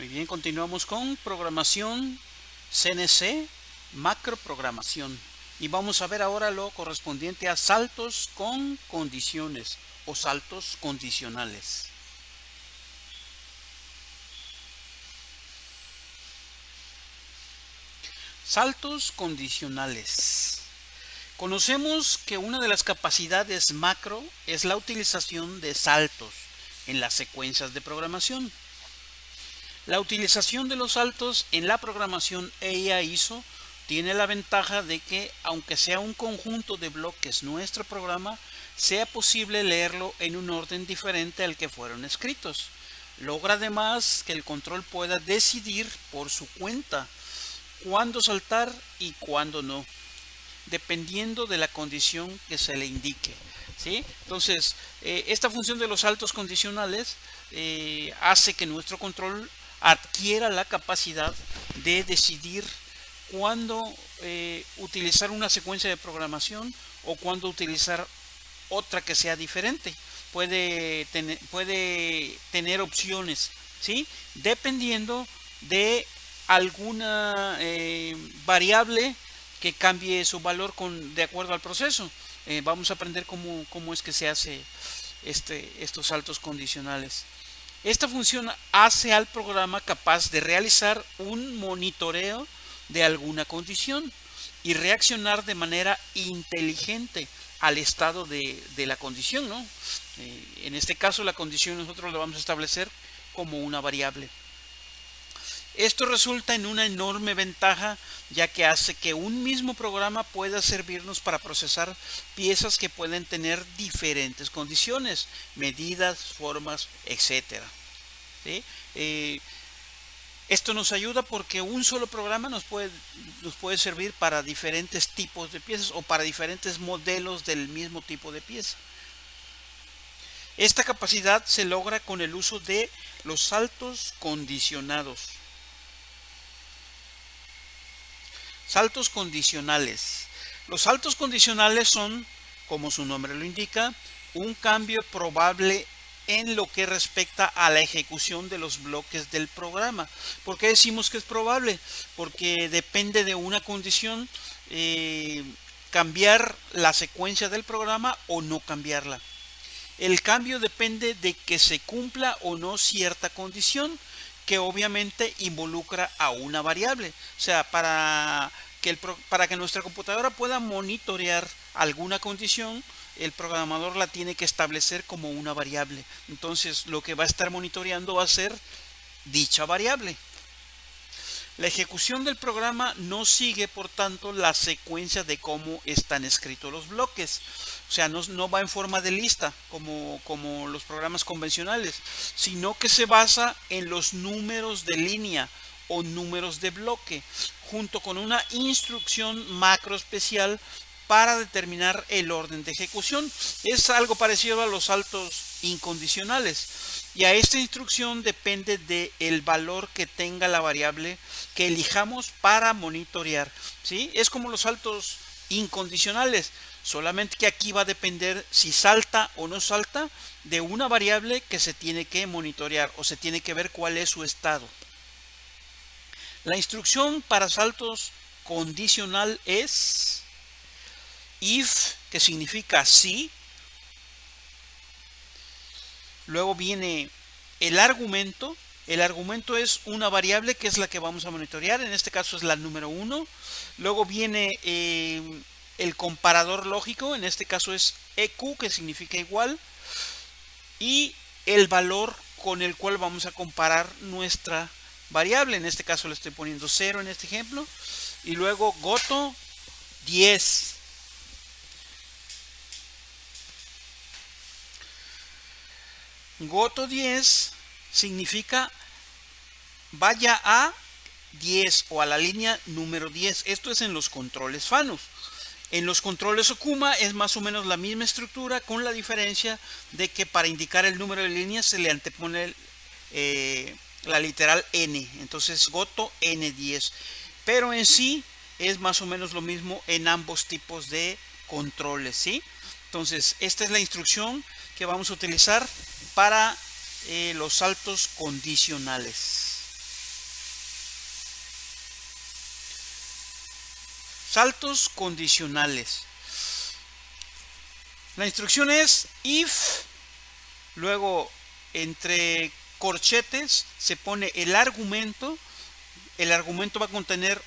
Muy bien, continuamos con programación CNC, macroprogramación. Y vamos a ver ahora lo correspondiente a saltos con condiciones o saltos condicionales. Saltos condicionales. Conocemos que una de las capacidades macro es la utilización de saltos en las secuencias de programación. La utilización de los saltos en la programación EIA-ISO tiene la ventaja de que, aunque sea un conjunto de bloques nuestro programa, sea posible leerlo en un orden diferente al que fueron escritos. Logra además que el control pueda decidir por su cuenta cuándo saltar y cuándo no, dependiendo de la condición que se le indique, ¿sí? Entonces, esta función de los saltos condicionales hace que nuestro control adquiera la capacidad de decidir cuándo utilizar una secuencia de programación o cuándo utilizar otra que sea diferente. Puede tener opciones, ¿sí? Dependiendo de alguna variable que cambie su valor de acuerdo al proceso. Vamos a aprender cómo es que se hace estos saltos condicionales. Esta función hace al programa capaz de realizar un monitoreo de alguna condición y reaccionar de manera inteligente al estado de la condición, ¿no? En este caso la condición nosotros la vamos a establecer como una variable. Esto resulta en una enorme ventaja, ya que hace que un mismo programa pueda servirnos para procesar piezas que pueden tener diferentes condiciones, medidas, formas, etc. ¿Sí? Esto nos ayuda porque un solo programa nos puede servir para diferentes tipos de piezas o para diferentes modelos del mismo tipo de pieza. Esta capacidad se logra con el uso de los saltos condicionados. Saltos condicionales. Los saltos condicionales son, como su nombre lo indica, un cambio probable en lo que respecta a la ejecución de los bloques del programa. ¿Por qué decimos que es probable? Porque depende de una condición cambiar la secuencia del programa o no cambiarla. El cambio depende de que se cumpla o no cierta condición, que obviamente involucra a una variable. O sea, para que nuestra computadora pueda monitorear alguna condición, el programador la tiene que establecer como una variable. Entonces, lo que va a estar monitoreando va a ser dicha variable. La ejecución del programa no sigue, por tanto, la secuencia de cómo están escritos los bloques. O sea, no va en forma de lista como los programas convencionales, sino que se basa en los números de línea o números de bloque, junto con una instrucción macro especial para determinar el orden de ejecución. Es algo parecido a los saltos incondicionales. Y a esta instrucción depende del valor que tenga la variable que elijamos para monitorear, ¿sí? Es como los saltos incondicionales, solamente que aquí va a depender si salta o no salta de una variable que se tiene que monitorear o se tiene que ver cuál es su estado. La instrucción para saltos condicional es if, que significa sí. Luego viene el argumento. El argumento es una variable que es la que vamos a monitorear. En este caso es la número 1. Luego viene el comparador lógico. En este caso es EQ, que significa igual. Y el valor con el cual vamos a comparar nuestra variable. En este caso le estoy poniendo 0 en este ejemplo. Y luego goto 10. Goto 10 significa vaya a 10 o a la línea número 10. Esto es en los controles Fanus. En los controles Okuma es más o menos la misma estructura, con la diferencia de que para indicar el número de líneas se le antepone la literal N. Entonces goto N10. Pero en sí es más o menos lo mismo en ambos tipos de controles, ¿sí? Entonces esta es la instrucción que vamos a utilizar para los saltos condicionales. Saltos condicionales. La instrucción es if, luego entre corchetes se pone el argumento. El argumento va a contener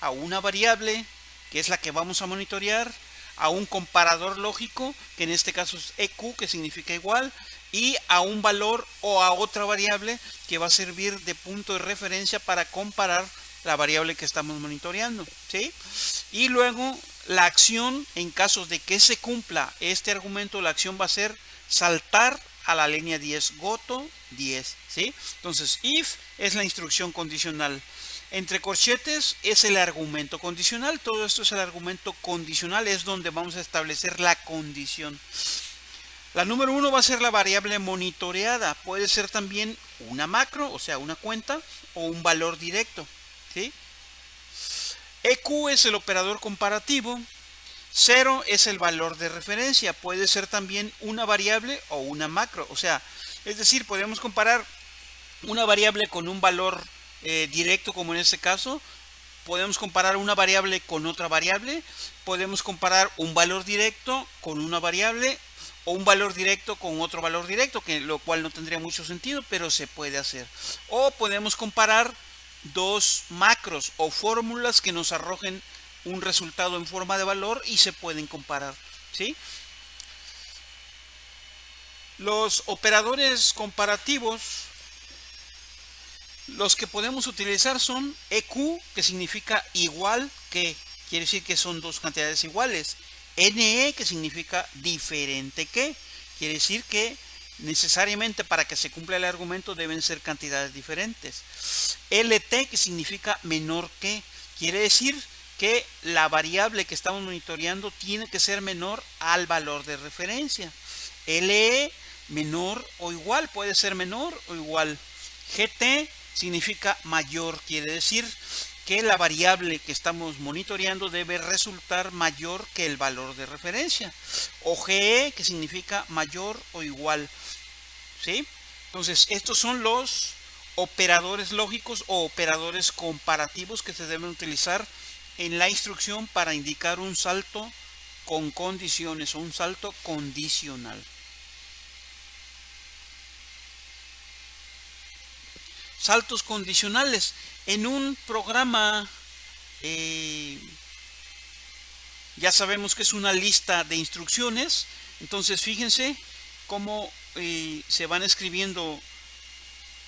a una variable, que es la que vamos a monitorear, a un comparador lógico, que en este caso es EQ, que significa igual, y a un valor o a otra variable que va a servir de punto de referencia para comparar la variable que estamos monitoreando, ¿sí? Y luego la acción, en caso de que se cumpla este argumento, la acción va a ser saltar a la línea 10, goto 10, ¿sí? Entonces, if es la instrucción condicional. Entre corchetes es el argumento condicional. Todo esto es el argumento condicional, es donde vamos a establecer la condición. La número 1 va a ser la variable monitoreada. Puede ser también una macro, o sea, una cuenta, o un valor directo, ¿sí? EQ es el operador comparativo. 0 es el valor de referencia. Puede ser también una variable o una macro. O sea, es decir, podemos comparar una variable con un valor directo, como en este caso. Podemos comparar una variable con otra variable. Podemos comparar un valor directo con una variable o un valor directo con otro valor directo, que lo cual no tendría mucho sentido, pero se puede hacer. O podemos comparar dos macros o fórmulas que nos arrojen un resultado en forma de valor y se pueden comparar, ¿sí? Los operadores comparativos, los que podemos utilizar son EQ, que significa igual que, quiere decir que son dos cantidades iguales. NE, que significa diferente que, quiere decir que necesariamente para que se cumpla el argumento deben ser cantidades diferentes. LT, que significa menor que, quiere decir que la variable que estamos monitoreando tiene que ser menor al valor de referencia. LE, menor o igual, puede ser menor o igual. GT significa mayor, quiere decir que la variable que estamos monitoreando debe resultar mayor que el valor de referencia. O GE, que significa mayor o igual, ¿sí? Entonces, estos son los operadores lógicos o operadores comparativos que se deben utilizar en la instrucción para indicar un salto con condiciones o un salto condicional. Saltos condicionales. En un programa ya sabemos que es una lista de instrucciones. Entonces fíjense cómo se van escribiendo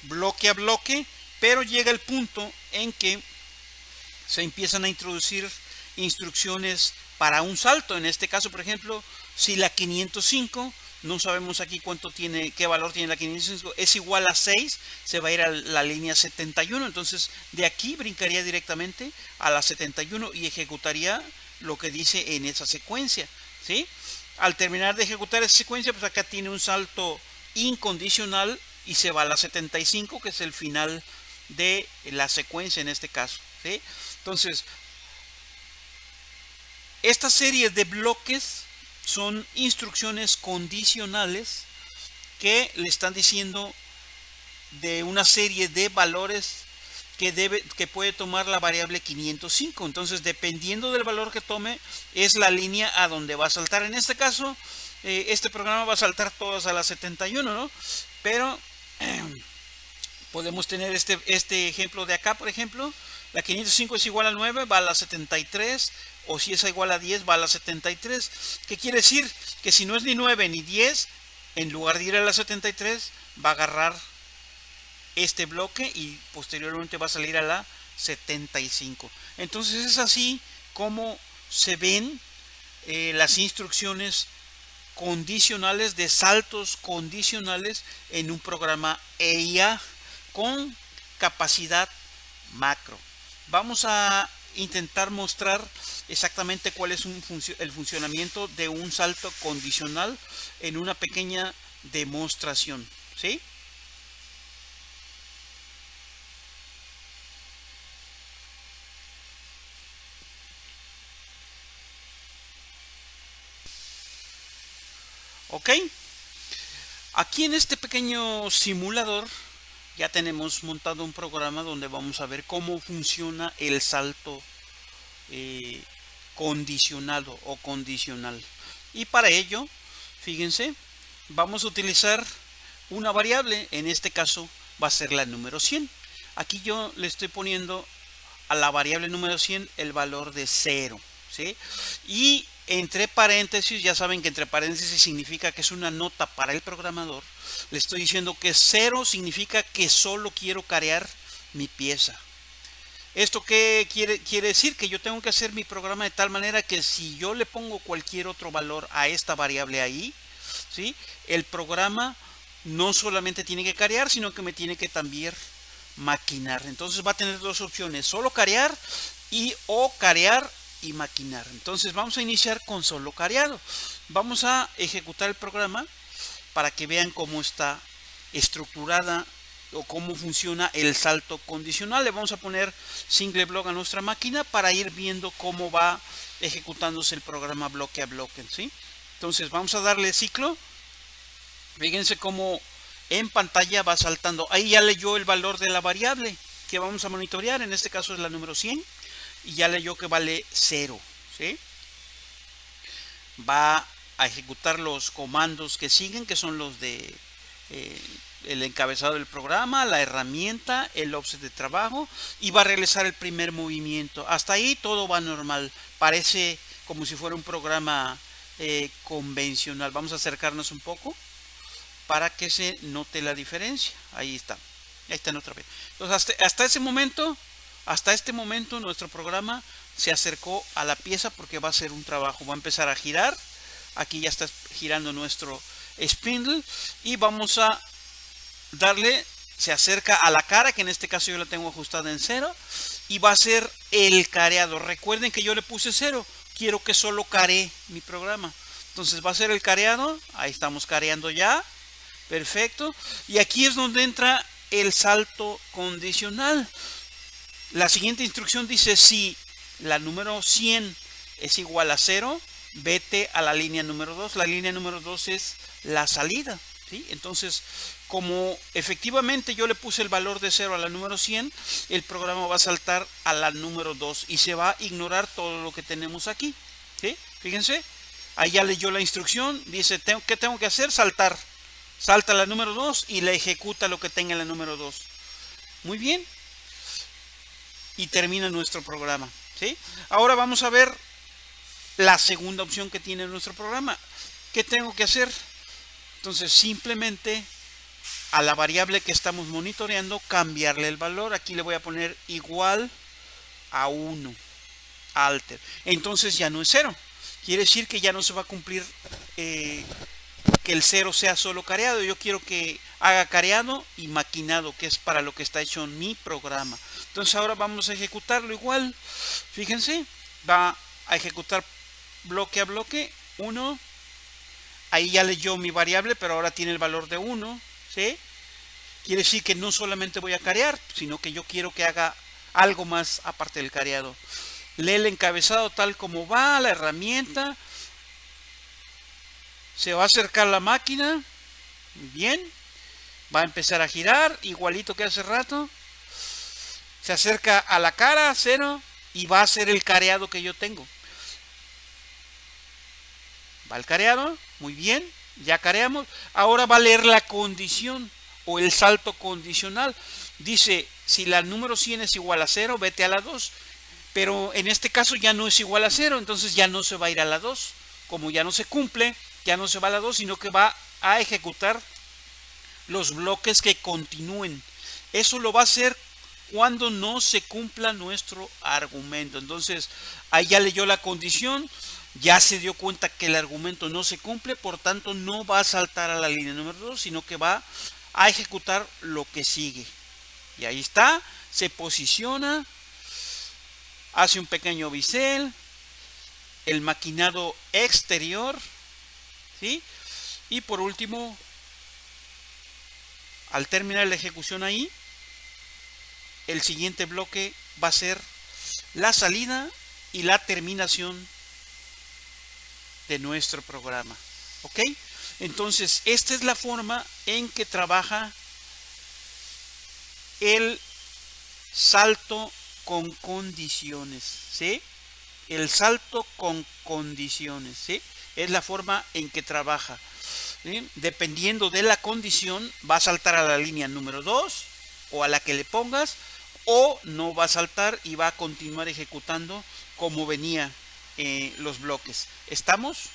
bloque a bloque, pero llega el punto en que se empiezan a introducir instrucciones para un salto. En este caso, por ejemplo, si la 505, no sabemos aquí cuánto tiene, qué valor tiene la 505, es igual a 6, se va a ir a la línea 71. Entonces de aquí brincaría directamente a la 71 y ejecutaría lo que dice en esa secuencia, ¿sí? Al terminar de ejecutar esa secuencia, pues acá tiene un salto incondicional y se va a la 75, que es el final de la secuencia en este caso, ¿sí? Entonces, esta serie de bloques son instrucciones condicionales que le están diciendo de una serie de valores que puede tomar la variable 505. Entonces, dependiendo del valor que tome, es la línea a donde va a saltar. En este caso, este programa va a saltar todas a la 71, ¿no? Pero podemos tener este ejemplo de acá, por ejemplo. La 505 es igual a 9, va a la 73, o si es igual a 10, va a la 73. ¿Qué quiere decir? Que si no es ni 9 ni 10, en lugar de ir a la 73, va a agarrar este bloque y posteriormente va a salir a la 75. Entonces es así como se ven las instrucciones condicionales, de saltos condicionales en un programa EIA con capacidad macro. Vamos a intentar mostrar exactamente cuál es el funcionamiento de un salto condicional en una pequeña demostración, ¿sí? Ok, aquí en este pequeño simulador ya tenemos montado un programa donde vamos a ver cómo funciona el salto condicionado o condicional. Y para ello, fíjense, vamos a utilizar una variable, en este caso va a ser la número 100. Aquí yo le estoy poniendo a la variable número 100 el valor de 0, ¿sí? Y entre paréntesis, ya saben que entre paréntesis significa que es una nota para el programador. Le estoy diciendo que 0 significa que solo quiero carear mi pieza. ¿Esto qué quiere decir? Que yo tengo que hacer mi programa de tal manera que si yo le pongo cualquier otro valor a esta variable ahí, ¿sí? El programa no solamente tiene que carear, sino que me tiene que también maquinar. Entonces va a tener dos opciones, solo carear o carear y maquinar. Entonces vamos a iniciar con solo careado. Vamos a ejecutar el programa para que vean cómo está estructurada o cómo funciona el salto condicional. Le vamos a poner single block a nuestra máquina para ir viendo cómo va ejecutándose el programa bloque a bloque, ¿sí? Entonces vamos a darle ciclo. Fíjense cómo en pantalla va saltando. Ahí ya leyó el valor de la variable que vamos a monitorear. En este caso es la número 100. Y ya leyó que vale 0, ¿sí? Va a ejecutar los comandos que siguen, que son los de el encabezado del programa, la herramienta, el offset de trabajo, y va a realizar el primer movimiento. Hasta ahí todo va normal. Parece como si fuera un programa convencional. Vamos a acercarnos un poco para que se note la diferencia. Ahí está. Ahí están otra vez. Entonces hasta este momento nuestro programa se acercó a la pieza porque va a hacer un trabajo. Va a empezar a girar. Aquí ya está girando nuestro spindle y vamos a darle, se acerca a la cara, que en este caso yo la tengo ajustada en 0, y va a ser el careado. Recuerden que yo le puse 0, quiero que solo caree mi programa. Entonces va a ser el careado. Ahí estamos careando ya. Perfecto. Y aquí es donde entra el salto condicional. La siguiente instrucción dice: si la número 100 es igual a 0, vete a la línea número 2. La línea número 2 es la salida, ¿sí? Entonces, como efectivamente yo le puse el valor de 0 a la número 100, el programa va a saltar a la número 2 y se va a ignorar todo lo que tenemos aquí, ¿sí? Fíjense, ahí ya leyó la instrucción, dice, ¿qué tengo que hacer? Saltar. Salta la número 2 y le ejecuta lo que tenga en la número 2. Muy bien. Y termina nuestro programa, ¿sí? Ahora vamos a ver la segunda opción que tiene nuestro programa. ¿Qué tengo que hacer? Entonces simplemente a la variable que estamos monitoreando cambiarle el valor. Aquí le voy a poner igual a 1, alter. Entonces ya no es 0. Quiere decir que ya no se va a cumplir que el 0 sea solo careado. Yo quiero que haga careado y maquinado, que es para lo que está hecho mi programa. Entonces ahora vamos a ejecutarlo igual. Fíjense, va a ejecutar bloque a bloque. 1. Ahí ya leyó mi variable, pero ahora tiene el valor de 1, ¿sí? Quiere decir que no solamente voy a carear, sino que yo quiero que haga algo más aparte del careado. Lee el encabezado tal como va, la herramienta. Se va a acercar la máquina. Bien. Va a empezar a girar, igualito que hace rato. Se acerca a la cara, 0, y va a hacer el careado que yo tengo. Va el careado, muy bien, ya careamos. Ahora va a leer la condición o el salto condicional. Dice, si la número 100 es igual a 0, vete a la 2. Pero en este caso ya no es igual a 0, entonces ya no se va a ir a la 2. Como ya no se cumple, ya no se va a la 2, sino que va a ejecutar los bloques que continúen. Eso lo va a hacer cuando no se cumpla nuestro argumento. Entonces, ahí ya leyó la condición, ya se dio cuenta que el argumento no se cumple, por tanto no va a saltar a la línea número 2, sino que va a ejecutar lo que sigue. Y ahí está, se posiciona, hace un pequeño bisel, el maquinado exterior, ¿sí? Y por último, al terminar la ejecución ahí, el siguiente bloque va a ser la salida y la terminación de nuestro programa. ¿Ok? Entonces, esta es la forma en que trabaja el salto con condiciones, ¿sí? el salto con condiciones, ¿sí? Es la forma en que trabaja, ¿sí? Dependiendo de la condición, va a saltar a la línea número 2 o a la que le pongas, o no va a saltar y va a continuar ejecutando como venía los bloques. ¿Estamos?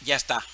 Ya está.